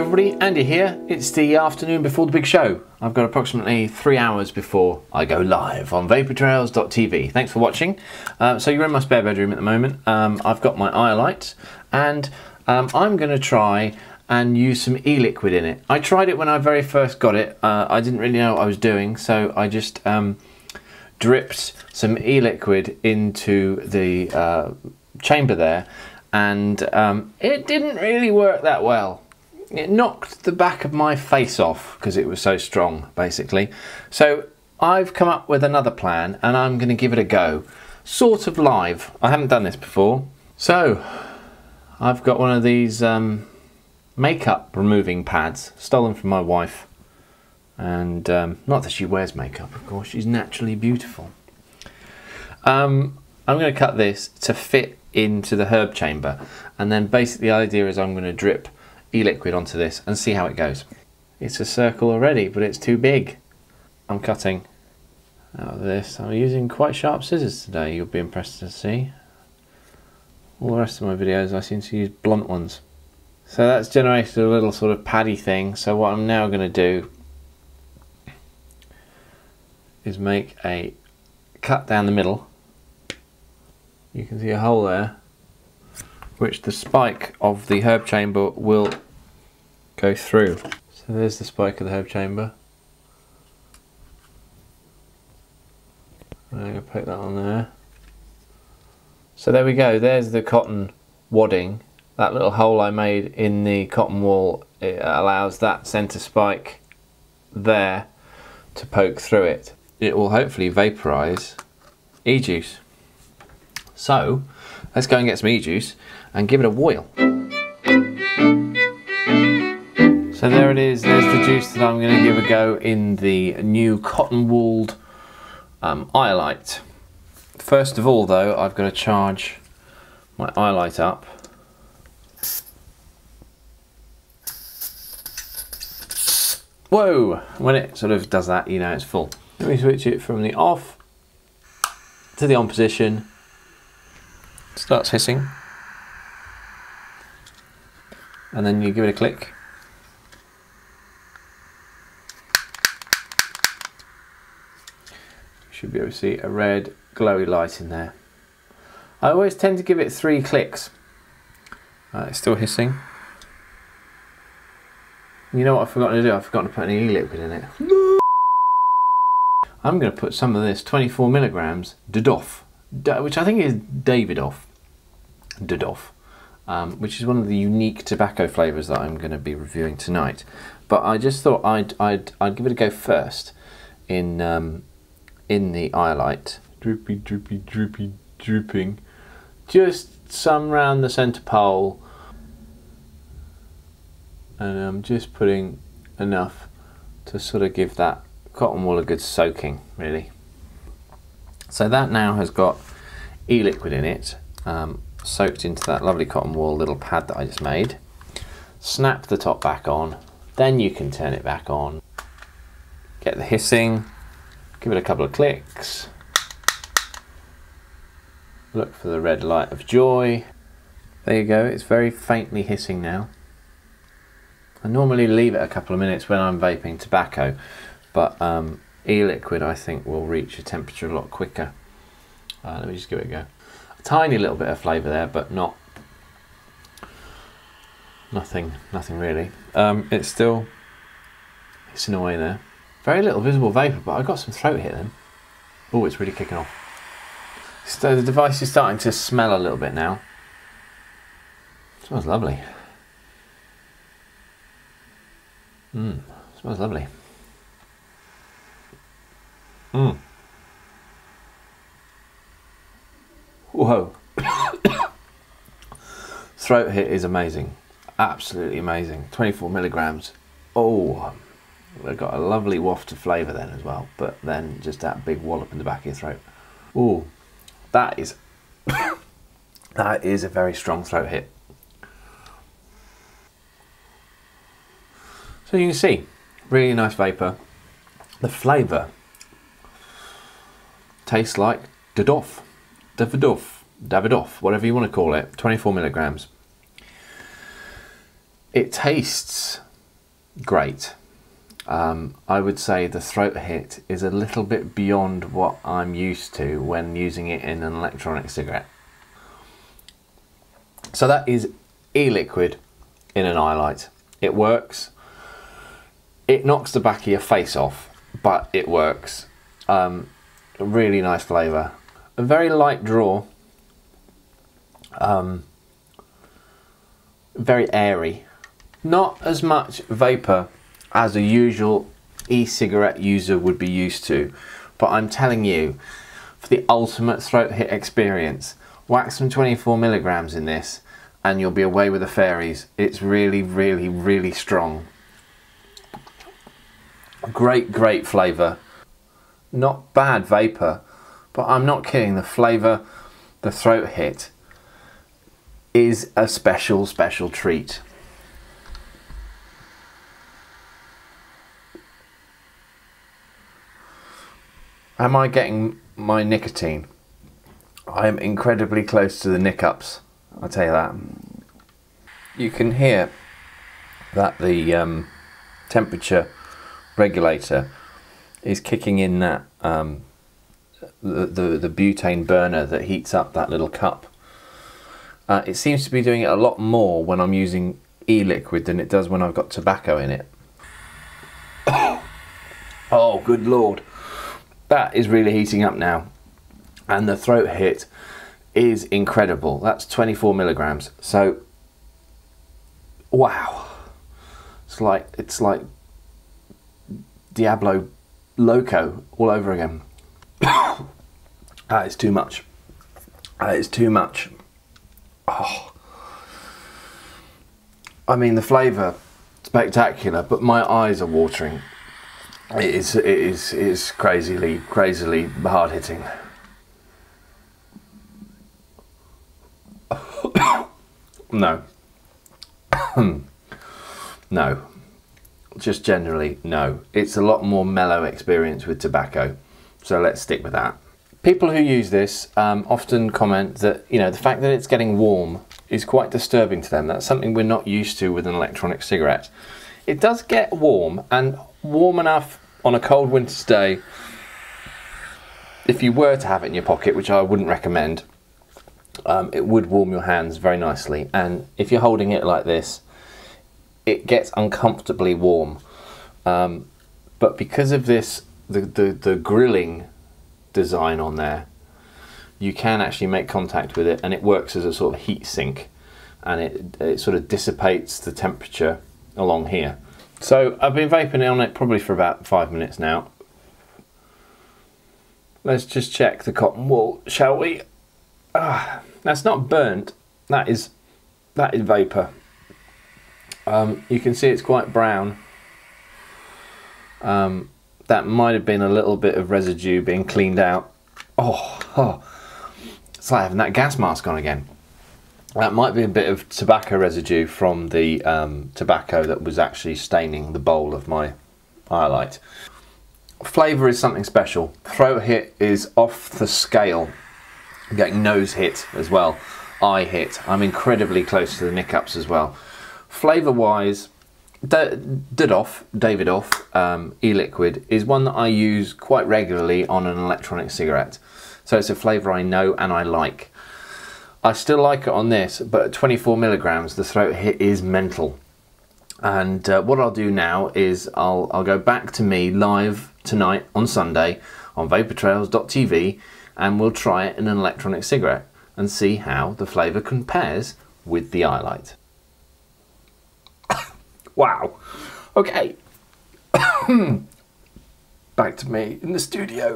everybody, Andy here. It's the afternoon before the big show. I've got approximately 3 hours before I go live on vapourtrails.tv. Thanks for watching. So you're in my spare bedroom at the moment. I've got my Iolite and I'm going to try and use some e-liquid in it. I tried it when I very first got it. I didn't really know what I was doing, so I just dripped some e-liquid into the chamber there, and it didn't really work that well. It knocked the back of my face off because it was so strong, basically. So I've come up with another plan and I'm going to give it a go, sort of live. I haven't done this before. So I've got one of these makeup removing pads, stolen from my wife, and not that she wears makeup, of course, she's naturally beautiful. I'm going to cut this to fit into the herb chamber, and then basically the idea is I'm going to drip e-liquid onto this and see how it goes. It's a circle already, but it's too big. I'm cutting out of this. I'm using quite sharp scissors today, you'll be impressed to see. All the rest of my videos I seem to use blunt ones. So that's generated a little sort of paddy thing, so what I'm now going to do is make a cut down the middle. You can see a hole there, which the spike of the herb chamber will go through. So there's the spike of the herb chamber. I'm going to put that on there. So there we go, there's the cotton wadding. That little hole I made in the cotton wool, it allows that centre spike there to poke through it. It will hopefully vaporise e-juice. So let's go and get some e-juice and give it a boil. So there it is, there's the juice that I'm going to give a go in the new cotton wooled Iolite. First of all though, I've got to charge my Iolite up. Whoa! When it sort of does that, you know it's full. Let me switch it from the off to the on position. Starts hissing. And then you give it a click. You should be able to see a red glowy light in there. I always tend to give it 3 clicks. It's still hissing. You know what I've forgotten to do? I've forgotten to put any e-liquid in it. No! I'm going to put some of this 24 milligrams Davidoff, which I think is Davidoff, which is one of the unique tobacco flavours that I'm going to be reviewing tonight. But I just thought I'd give it a go first in the Iolite. Droopy, droopy, droopy, drooping. Just some round the centre pole. And I'm just putting enough to sort of give that cotton wool a good soaking, really. So that now has got e-liquid in it, soaked into that lovely cotton wool little pad that I just made. Snap the top back on, then you can turn it back on. Get the hissing, give it a couple of clicks. Look for the red light of joy. There you go, it's very faintly hissing now. I normally leave it a couple of minutes when I'm vaping tobacco, but e-liquid I think will reach a temperature a lot quicker. Let me just give it a go. A tiny little bit of flavour there, but nothing really. It's still hissing away there. Very little visible vapour, but I got some throat hit then. Oh, it's really kicking off. So the device is starting to smell a little bit now. It smells lovely. Smells lovely. Whoa. Throat hit is amazing. Absolutely amazing. 24 milligrams. Oh, they've got a lovely waft of flavour then as well, but then just that big wallop in the back of your throat. Oh, that is that is a very strong throat hit. So you can see, really nice vapour. The flavour tastes like Davidoff, whatever you want to call it, 24 milligrams. It tastes great. I would say the throat hit is a little bit beyond what I'm used to when using it in an electronic cigarette. So that is e-liquid in an Iolite. It works. It knocks the back of your face off, but it works. A really nice flavour. A very light draw. Very airy. Not as much vapour as a usual e-cigarette user would be used to, but I'm telling you, for the ultimate throat hit experience, whack some 24 milligrams in this and you'll be away with the fairies. It's really, really, really strong. Great, great flavour. Not bad vapour, but I'm not kidding, the flavour, the throat hit is a special, special treat. Am I getting my nicotine? I am incredibly close to the nick-ups, I'll tell you that. You can hear that the temperature regulator is kicking in that the butane burner that heats up that little cup. It seems to be doing it a lot more when I'm using e-liquid than it does when I've got tobacco in it. Oh, good Lord. That is really heating up now. And the throat hit is incredible. That's 24 milligrams. So, wow. It's like Diablo Loco all over again. That is too much. That is too much. Oh. I mean, the flavour, spectacular, but my eyes are watering. It is crazily hard hitting. No. No. Just generally, no. It's a lot more mellow experience with tobacco. So let's stick with that. People who use this often comment that, you know, the fact that it's getting warm is quite disturbing to them. That's something we're not used to with an electronic cigarette. It does get warm, and warm enough on a cold winter's day. If you were to have it in your pocket, which I wouldn't recommend, it would warm your hands very nicely. And if you're holding it like this, it gets uncomfortably warm. But because of this, the grilling design on there, you can actually make contact with it, and it works as a sort of heat sink, and it sort of dissipates the temperature along here. So I've been vaping on it probably for about 5 minutes now. Let's just check the cotton wool, shall we? That's not burnt. That is vapour. You can see it's quite brown. That might have been a little bit of residue being cleaned out. Oh, it's like having that gas mask on again. That might be a bit of tobacco residue from the tobacco that was actually staining the bowl of my Iolite. Flavour is something special. Throat hit is off the scale. I'm getting nose hit as well, eye hit. I'm incredibly close to the nick-ups as well. Flavour wise, Davidoff e-liquid is one that I use quite regularly on an electronic cigarette. So it's a flavour I know and I like. I still like it on this, but at 24 milligrams, the throat hit is mental. And what I'll do now is I'll go back to me live tonight on Sunday on vapourtrails.tv, and we'll try it in an electronic cigarette and see how the flavour compares with the Iolite. Wow. Okay. Back to me in the studio.